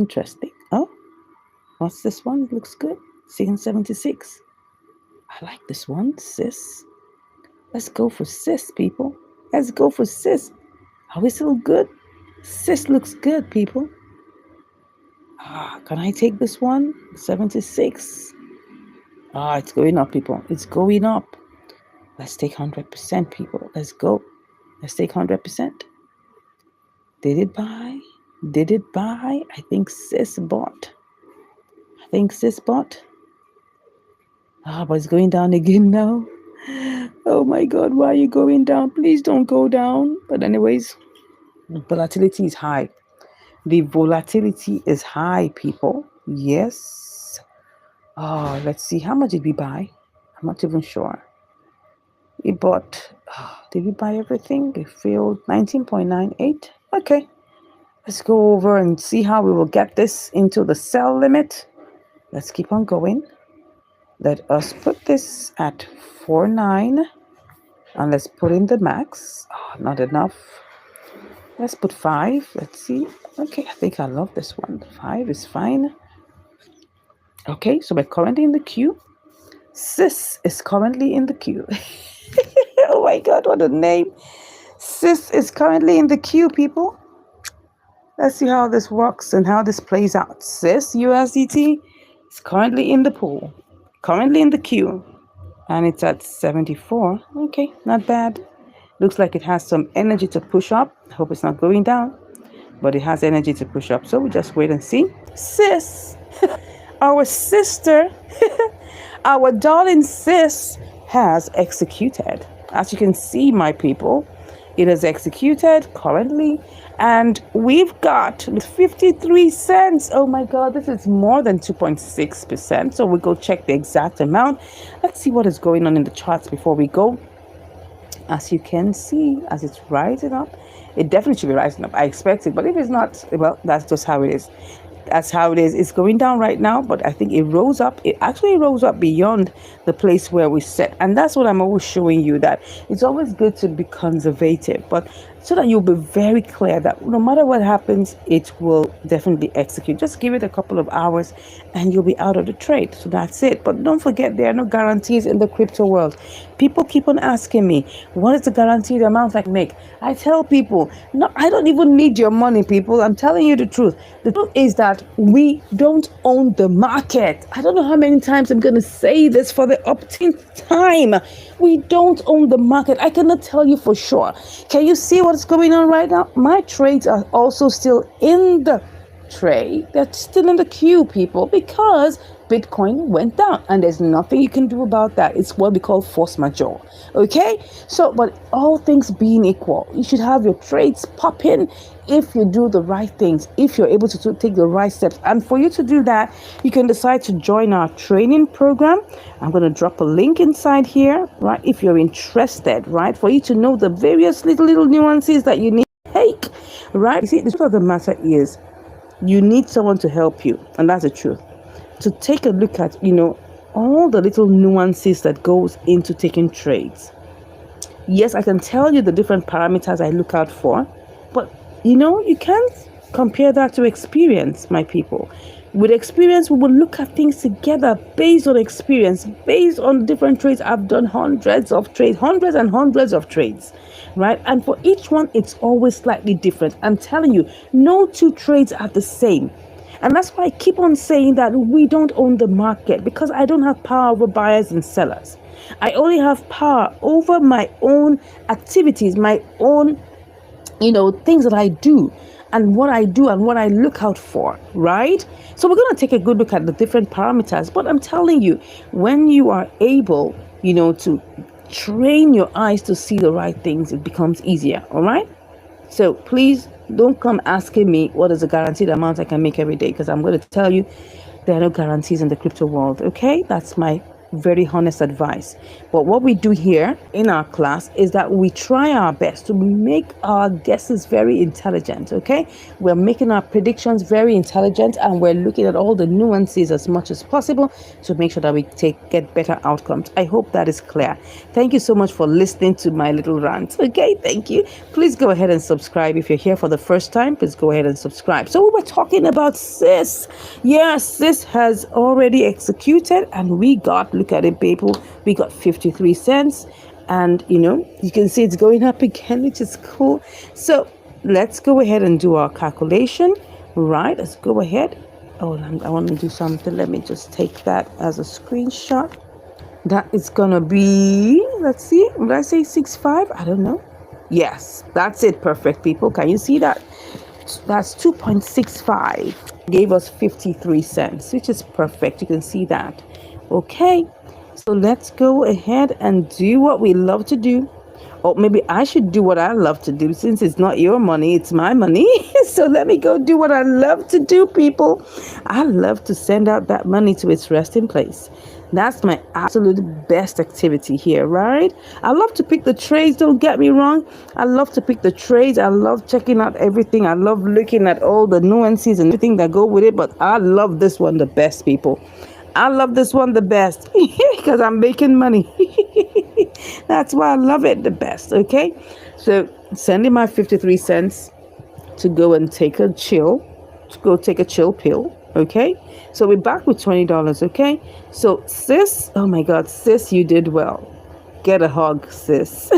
interesting. Oh, what's this one? It looks good. 676. I like this one, SIS. Let's go for SIS, people. Let's go for SIS. Are we still good? SIS looks good, people. Can I take this one? 76. It's going up, people. It's going up. Let's take 100%, people. Let's go. Let's take 100%. Did it buy? Did it buy? I think SIS bought. But it's going down again now. Oh my God, why are you going down? Please don't go down. But anyways, volatility is high. The volatility is high, people. Yes. Let's see. How much did we buy? I'm not even sure. We bought, did we buy everything? We failed 19.98. Okay. Let's go over and see how we will get this into the sell limit. Let's keep on going. Let us put this at 4.9 and let's put in the max. Not enough. Let's put 5. Let's see. Okay, I think I love this one. 5 is fine. Okay, so we're currently in the queue. SIS is currently in the queue. Oh my God, what a name. SIS is currently in the queue, people. Let's see how this works and how this plays out. SIS USDT is currently in the pool. Currently in the queue, and it's at 74. Okay, not bad. Looks like it has some energy to push up. I hope it's not going down, but it has energy to push up. So we just wait and see. SIS, our sister, our darling SIS has executed. As you can see, my people, it has executed currently, and we've got 53 cents. Oh my God, this is more than 2.6%. So we'll go check the exact amount. Let's see what is going on in the charts before we go. As you can see, as it's rising up, it definitely should be rising up. I expect it, but if it's not, well, that's just how it is. That's how it is. It's going down right now, but I think it rose up. It actually rose up beyond the place where we set. And that's what I'm always showing you, that it's always good to be conservative, but so that you'll be very clear that no matter what happens, it will definitely execute. Just give it a couple of hours and you'll be out of the trade. So that's it. But don't forget, there are no guarantees in the crypto world. People keep on asking me, what is the guaranteed amount I can make? I tell people, no, I don't even need your money, people. I'm telling you the truth. The truth is that we don't own the market. I don't know how many times I'm going to say this for the upteenth time. We don't own the market. I cannot tell you for sure. Can you see what's going on right now? My trades are also still in the trade. They're still in the queue, people, because Bitcoin went down and there's nothing you can do about that. It's what we call force majeure. Okay, so but all things being equal, you should have your trades pop in if you do the right things, if you're able to take the right steps. And for you to do that, you can decide to join our training program. I'm going to drop a link inside here, right, if you're interested, right, for you to know the various little nuances that you need to take, right? You see, the truth of the matter is you need someone to help you, and that's the truth. To take a look at, all the little nuances that goes into taking trades. Yes, I can tell you the different parameters I look out for, but you can't compare that to experience, my people. With experience, we will look at things together based on experience, based on different trades. I've done hundreds and hundreds of trades, right? And for each one, it's always slightly different. I'm telling you, no two trades are the same. And that's why I keep on saying that we don't own the market, because I don't have power over buyers and sellers. I only have power over my own activities, my own, things that I do and what I do and what I look out for, right? So we're going to take a good look at the different parameters. But I'm telling you, when you are able, to train your eyes to see the right things, it becomes easier, all right? So please don't come asking me what is the guaranteed amount I can make every day, because I'm going to tell you there are no guarantees in the crypto world, okay? That's my very honest advice. But what we do here in our class is that we try our best to make our guesses very intelligent, okay? We're making our predictions very intelligent, and we're looking at all the nuances as much as possible to make sure that we get better outcomes. I hope that is clear. Thank you so much for listening to my little rant. Okay, thank you. Please go ahead and subscribe. If you're here for the first time, please go ahead and subscribe. So we were talking about SIS. Yes, SIS has already executed, and we got, look at it, people, we got 53 cents. And you can see it's going up again, which is cool. So let's go ahead and do our calculation. Right, let's go ahead. Oh, I want to do something. Let me just take that as a screenshot. That is gonna be, let's see, did I say 6.5? I don't know. Yes, that's it. Perfect, people. Can you see that? That's 2.65. Gave us 53 cents, which is perfect. You can see that. Okay, so let's go ahead and do what we love to do. Or maybe I should do what I love to do, since it's not your money, it's my money. So let me go do what I love to do, people. I love to send out that money to its resting place. That's my absolute best activity here, right? I love to pick the trades, don't get me wrong. I love to pick the trades. I love checking out everything. I love looking at all the nuances and everything that go with it. But I love this one the best, people. I love this one the best because I'm making money. That's why I love it the best, okay? So sending my 53 cents to go and take a chill pill, okay? So we're back with $20, okay? So sis, oh my God, sis, you did well. Get a hug, sis.